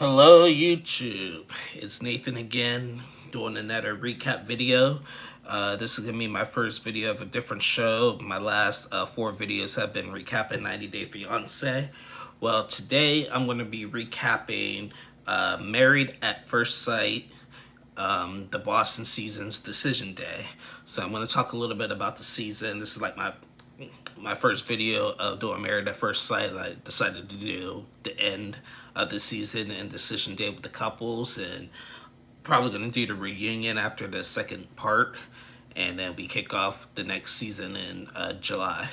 Hello YouTube, it's Nathan again doing another recap video. This is going to be my first video of a different show. My last 4 videos have been recapping 90 Day Fiancé. Well, today I'm going to be recapping Married at First Sight, the Boston season's decision day. So I'm going to talk a little bit about the season. This is like my first video of doing Married at First Sight. I decided to do the end of the season and decision day with the couples, and probably going to do the reunion after the second part, and then we kick off the next season in July.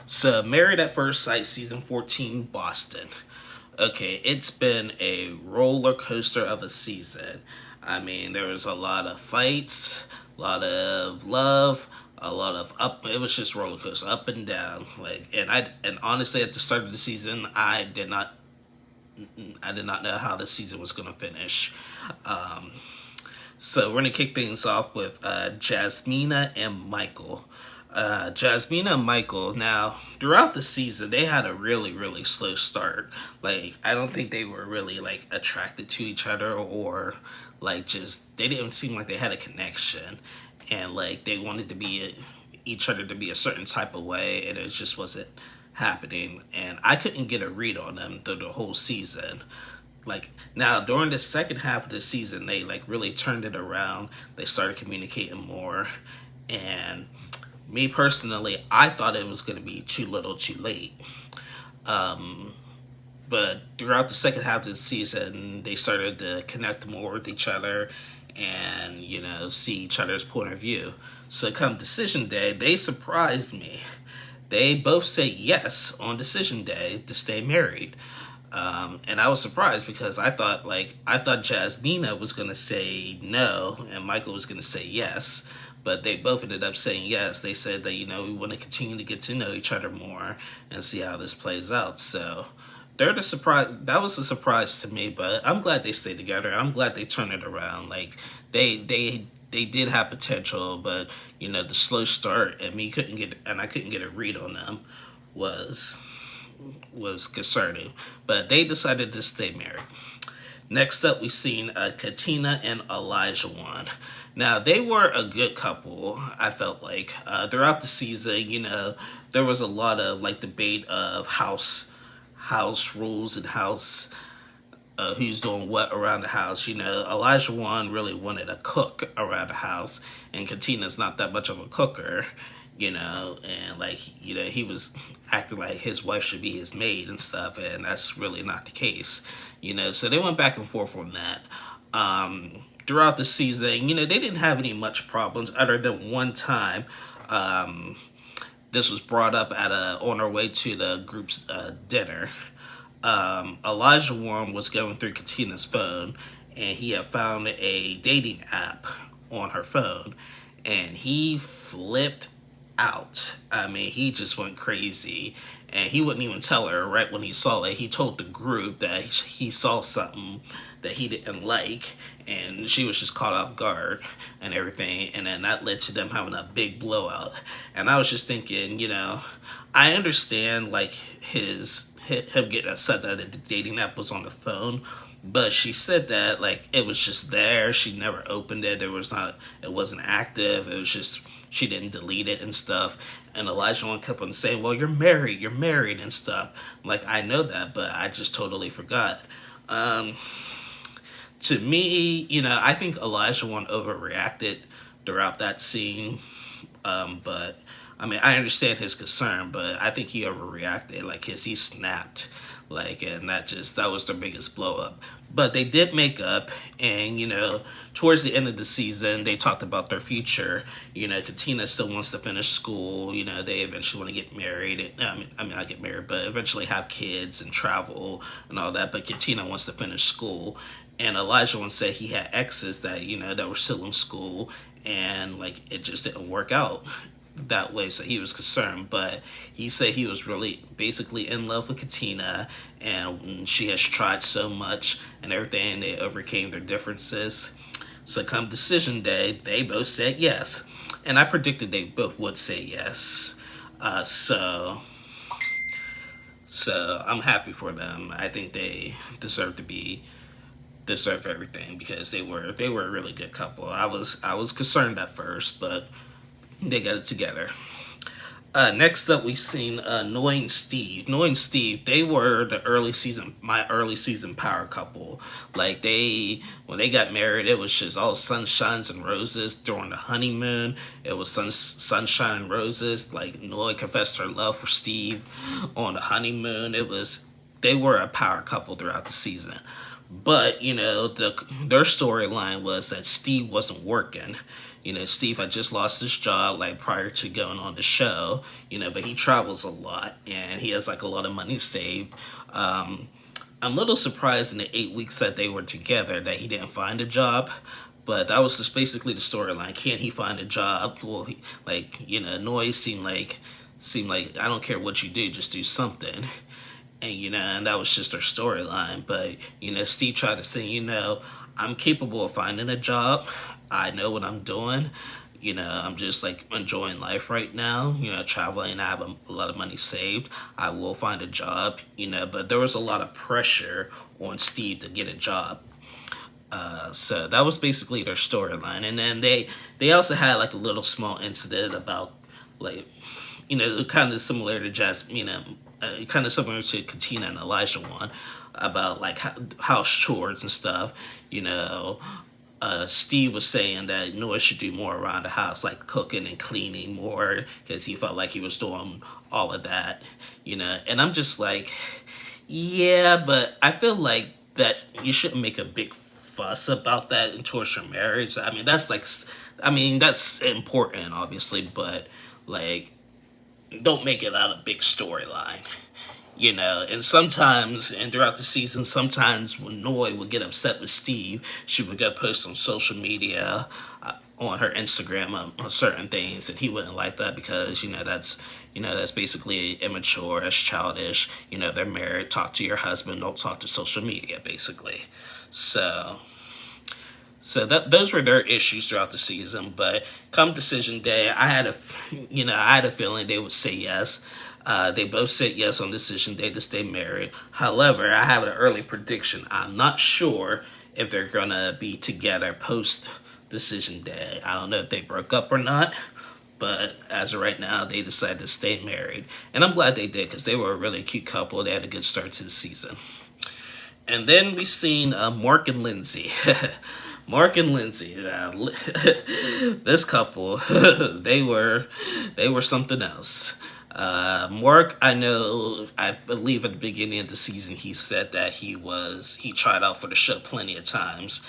So Married at First Sight season 14, Boston. Okay, it's been a roller coaster of a season. I mean, there was a lot of fights, a lot of love, a lot of up. It was just roller coaster, up and down. And honestly, at the start of the season, I did not know how the season was going to finish. So we're going to kick things off with Jasmina and Michael. Jasmina and Michael, now, throughout the season, they had a really slow start. Like, I don't think they were really, like, attracted to each other, or, like, just, they didn't seem like they had a connection. And, like, they wanted to be each other to be a certain type of way, and it just wasn't happening. And I couldn't get a read on them through the whole season. Like, now, during the second half of the season, they, like, really turned it around. They started communicating more, and me personally, I thought it was going to be too little too late. But throughout the second half of the season, they started to connect more with each other and, you know, see each other's point of view. So come decision day, they surprised me. They both said yes on decision day to stay married. And I was surprised because I thought Jasmina was going to say no and Michael was going to say yes. But they both ended up saying yes. They said that, you know, we want to continue to get to know each other more and see how this plays out. So they're the surprise. That was a surprise to me, but I'm glad they stayed together. I'm glad they turned it around. Like, they did have potential, but, you know, the slow start and I couldn't get a read on them was concerning. But they decided to stay married. Next up, we've seen Katina and Elijah Wan. Now, they were a good couple, I felt like. Throughout the season, you know, there was a lot of, like, debate of house rules and house, who's doing what around the house. You know, Elijah Wan really wanted a cook around the house, and Katina's not that much of a cooker, you know, and, like, you know, he was acting like his wife should be his maid and stuff, and that's really not the case, you know. So they went back and forth on that. Throughout the season, you know, they didn't have any much problems other than one time. This was brought up on our way to the group's dinner. Elijah Warren was going through Katina's phone, and he had found a dating app on her phone, and he flipped out. I mean, he just went crazy, and he wouldn't even tell her right when he saw it. He told the group that he saw something that he didn't like, and she was just caught off guard and everything, and then that led to them having a big blowout. And I was just thinking, you know, I understand, like, him getting upset that the dating app was on the phone, but she said that, like, it was just there. She never opened it. It wasn't active. It was just, she didn't delete it and stuff. And Elijah kept on saying, well, you're married and stuff. I'm like, I know that, but I just totally forgot. To me, you know, I think Elijah overreacted throughout that scene. But, I mean, I understand his concern, but I think he overreacted. Like, he snapped. Like, and that was their biggest blow up. But they did make up, and, you know, towards the end of the season, they talked about their future. You know, Katina still wants to finish school. You know, they eventually want to get married. I mean, not get married, but eventually have kids and travel and all that. But Katina wants to finish school. And Elijah once said he had exes that, you know, that were still in school, and, like, it just didn't work out that way, so he was concerned. But he said he was really basically in love with Katina, and she has tried so much and everything, and they overcame their differences. So come decision day, they both said yes, and I predicted they both would say yes. So I'm happy for them. I think they deserve to be deserve everything because they were a really good couple. I was concerned at first, but they got it together. Next up, we've seen Noy and Steve. Noy and Steve, they were my early season power couple. Like when they got married, it was just all sunshines and roses during the honeymoon. It was sunshine and roses. Like Noy confessed her love for Steve on the honeymoon. They were a power couple throughout the season. But, their storyline was that Steve wasn't working. Steve had just lost his job, like, prior to going on the show, but he travels a lot, and he has, like, a lot of money saved. I'm a little surprised in the 8 weeks that they were together that he didn't find a job, but that was just basically the storyline. Can't he find a job? Well, Noise seemed like, I don't care what you do, just do something. And that was just her storyline. But, Steve tried to say, I'm capable of finding a job. I know what I'm doing. I'm just, like, enjoying life right now. Traveling, I have a lot of money saved. I will find a job, but there was a lot of pressure on Steve to get a job. So that was basically their storyline. And then they also had, like, a little small incident about, like, kind of similar to kind of similar to Katina and Elijah one, about like house chores and stuff. Steve was saying that Noah should do more around the house, like cooking and cleaning more, because he felt like he was doing all of that. And I'm just like, yeah, but I feel like that you shouldn't make a big fuss about that in towards your marriage. That's important, obviously, but like, don't make it out a big storyline, and sometimes, and throughout the season, sometimes when Noy would get upset with Steve, she would go post on social media, on her Instagram, on certain things, and he wouldn't like that because, that's basically immature, that's childish, they're married, talk to your husband, don't talk to social media, basically. So those were their issues throughout the season. But come decision day, I had a feeling they would say yes. They both said yes on decision day to stay married. However, I have an early prediction. I'm not sure if they're gonna be together post decision day. I don't know if they broke up or not. But as of right now, they decided to stay married. And I'm glad they did because they were a really cute couple. They had a good start to the season. And then we seen Mark and Lindsay. Mark and Lindsay, this couple, they were something else. Mark, I believe at the beginning of the season, he said that he tried out for the show plenty of times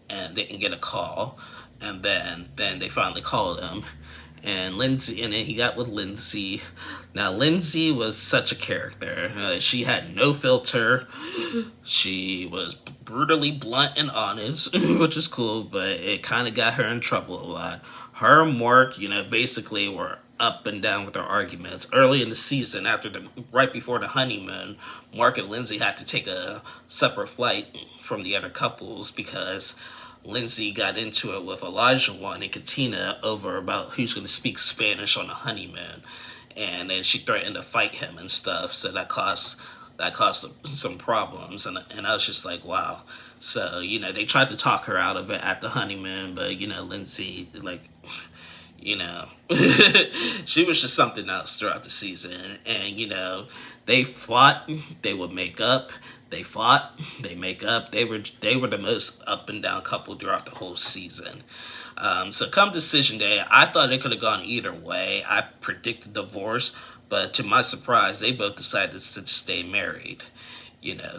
and didn't get a call. And then they finally called him. And then he got with Lindsay. Now, Lindsay was such a character. She had no filter. She was brutally blunt and honest, which is cool, but it kind of got her in trouble a lot. Her and Mark, basically were up and down with their arguments. Early in the season, right before the honeymoon, Mark and Lindsay had to take a separate flight from the other couples because Lindsay got into it with Elijah One and Katina over about who's going to speak Spanish on the honeymoon. And then she threatened to fight him and stuff. So that caused some problems. And I was just like, wow. So, they tried to talk her out of it at the honeymoon. But, Lindsay, she was just something else throughout the season. And, they fought. They would make up. They fought, they make up. They were the most up and down couple throughout the whole season. So come decision day, I thought it could have gone either way. I predicted divorce, but to my surprise, they both decided to stay married.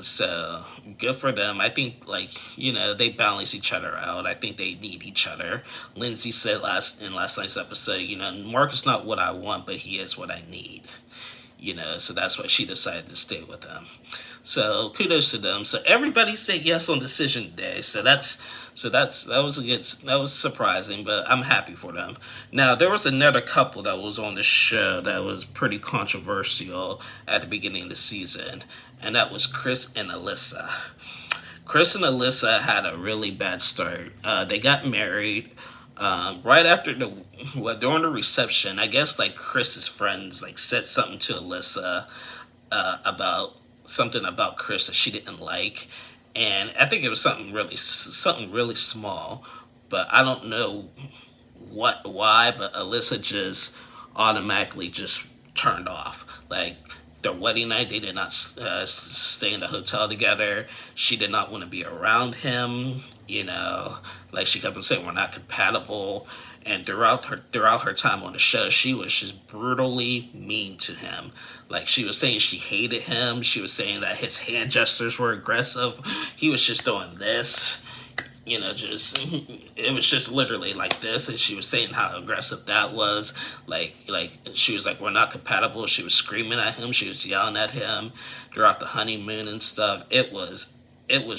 So good for them. I think they balance each other out. I think they need each other. Lindsay said in last night's episode, Mark is not what I want, but he is what I need. So that's why she decided to stay with him. So kudos to them. So everybody said yes on decision day. So that was surprising, but I'm happy for them. Now there was another couple that was on the show that was pretty controversial at the beginning of the season, and that was Chris and Alyssa. Chris and Alyssa had a really bad start. They got married. Right after during the reception, I guess Chris's friends said something to Alyssa about Chris that she didn't like, and I think it was something really small, but I don't know why, but Alyssa just automatically just turned off. Like their wedding night, they did not stay in the hotel together. She did not want to be around him. Like she kept on saying we're not compatible. And throughout her time on the show, she was just brutally mean to him. Like she was saying she hated him. She was saying that his hand gestures were aggressive. He was just doing this. Just it was just literally like this, and she was saying how aggressive that was. Like she was like, we're not compatible. She was screaming at him. She was yelling at him throughout the honeymoon and stuff. It was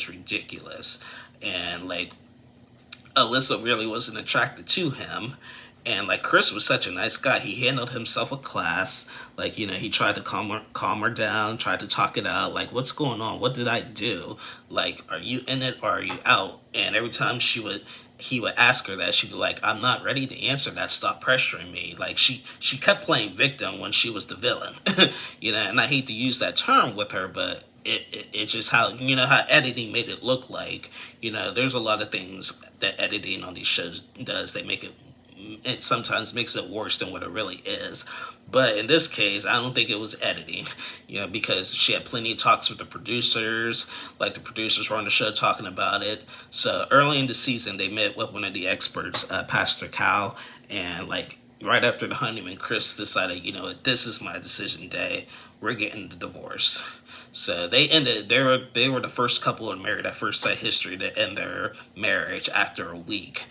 ridiculous, and like Alyssa really wasn't attracted to him. And like Chris was such a nice guy. He handled himself with class. Like, he tried to calm her down, tried to talk it out. Like, what's going on? What did I do? Like, are you in it or are you out? And every time he would ask her that, she'd be like, I'm not ready to answer that. Stop pressuring me. Like she kept playing victim when she was the villain. And I hate to use that term with her, but it's just how editing made it look like. There's a lot of things that editing on these shows does. They make it sometimes makes it worse than what it really is. But in this case, I don't think it was editing, because she had plenty of talks with the producers. Like the producers were on the show talking about it. So early in the season, they met with one of the experts, Pastor Cal, and like right after the honeymoon, Chris decided, this is my decision day. We're getting the divorce. So they were the first couple in Married at First Sight history to end their marriage after a week.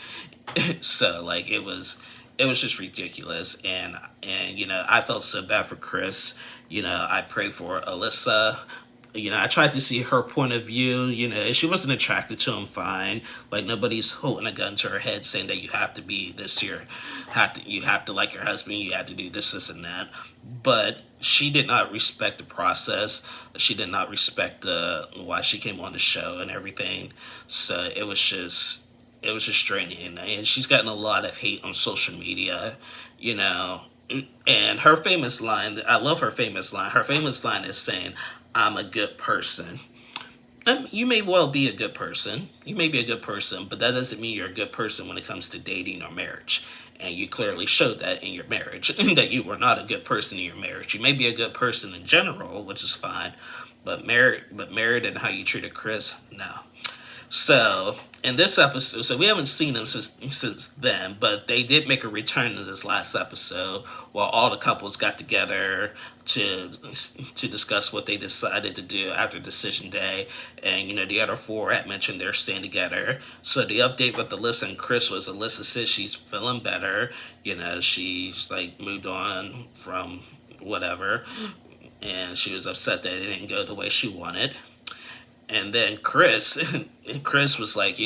So like it was just ridiculous, and I felt so bad for Chris. I prayed for Alyssa. I tried to see her point of view. She wasn't attracted to him, fine. Like nobody's holding a gun to her head saying that you have to be this year, you have to like your husband, you have to do this and that. But she did not respect the process. She did not respect why she came on the show and everything. So it was just draining, and she's gotten a lot of hate on social media, and her famous line, I love her famous line. Her famous line is saying, I'm a good person. And you may well be a good person. You may be a good person, but that doesn't mean you're a good person when it comes to dating or marriage. And you clearly showed that in your marriage, that you were not a good person in your marriage. You may be a good person in general, which is fine, but married and how you treated Chris, no. So in this episode, so we haven't seen them since then, but they did make a return in this last episode while all the couples got together to discuss what they decided to do after decision day. And the other four had mentioned they're staying together. So the update with Alyssa and Chris was Alyssa says she's feeling better. She's like moved on from whatever, and she was upset that it didn't go the way she wanted. And then Chris was like,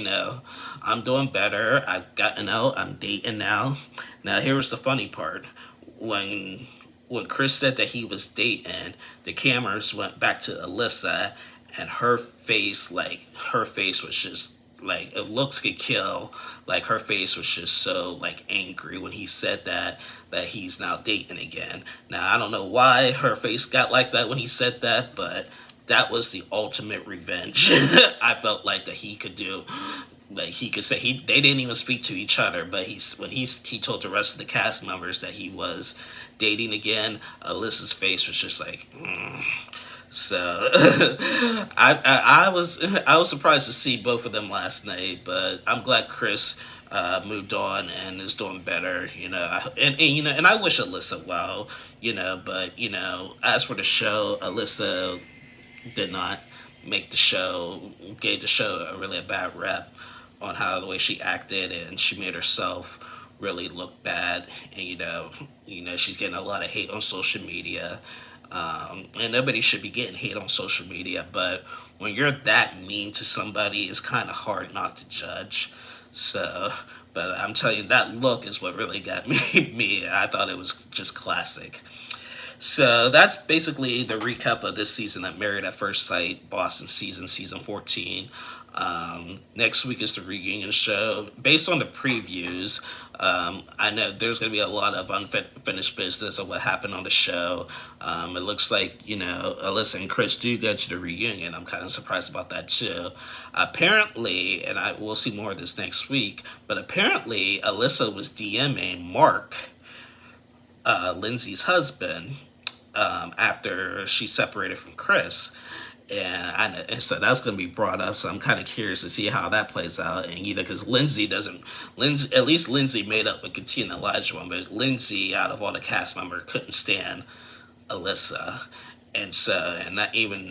I'm doing better. I've gotten out. I'm dating now. Now, here was the funny part. When Chris said that he was dating, the cameras went back to Alyssa, and her face was just like, if looks could kill. Like her face was just so like angry when he said that he's now dating again. Now, I don't know why her face got like that when he said that, but that was the ultimate revenge. I felt like that he could do. Like he could say they didn't even speak to each other, but when he told the rest of the cast members that he was dating again, Alyssa's face was just like. So I was surprised to see both of them last night, but I'm glad Chris moved on and is doing better. And I wish Alyssa well. But as for the show, Alyssa did not make the show, gave the show a bad rep on how the way she acted, and she made herself really look bad. And she's getting a lot of hate on social media, and nobody should be getting hate on social media, but when you're that mean to somebody, it's kind of hard not to judge. So, but I'm telling you, that look is what really got me. I thought it was just classic. So that's basically the recap of this season of Married at First Sight, Boston season 14. Next week is the reunion show. Based on the previews, I know there's going to be a lot of unfinished business of what happened on the show. It looks like, Alyssa and Chris do go to the reunion. I'm kind of surprised about that too. Apparently, and I will see more of this next week, but apparently Alyssa was DMing Mark, Lindsay's husband, after she separated from Chris. And so that's going to be brought up. So I'm kind of curious to see how that plays out. And, because at least Lindsay made up with Katina and Elijah, but Lindsay, out of all the cast members, couldn't stand Alyssa. And so, and that even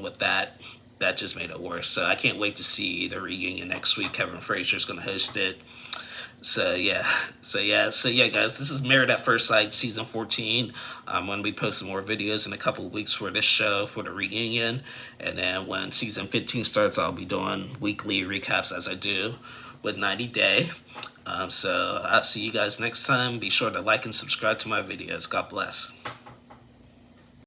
with that, that just made it worse. So I can't wait to see the reunion next week. Kevin Frazier's going to host it. So yeah, guys, this is Married at First Sight season 14. I'm going to be posting more videos in a couple of weeks for this show, for the reunion. And then when season 15 starts, I'll be doing weekly recaps as I do with 90 Day. So I'll see you guys next time. Be sure to like and subscribe to my videos. God bless.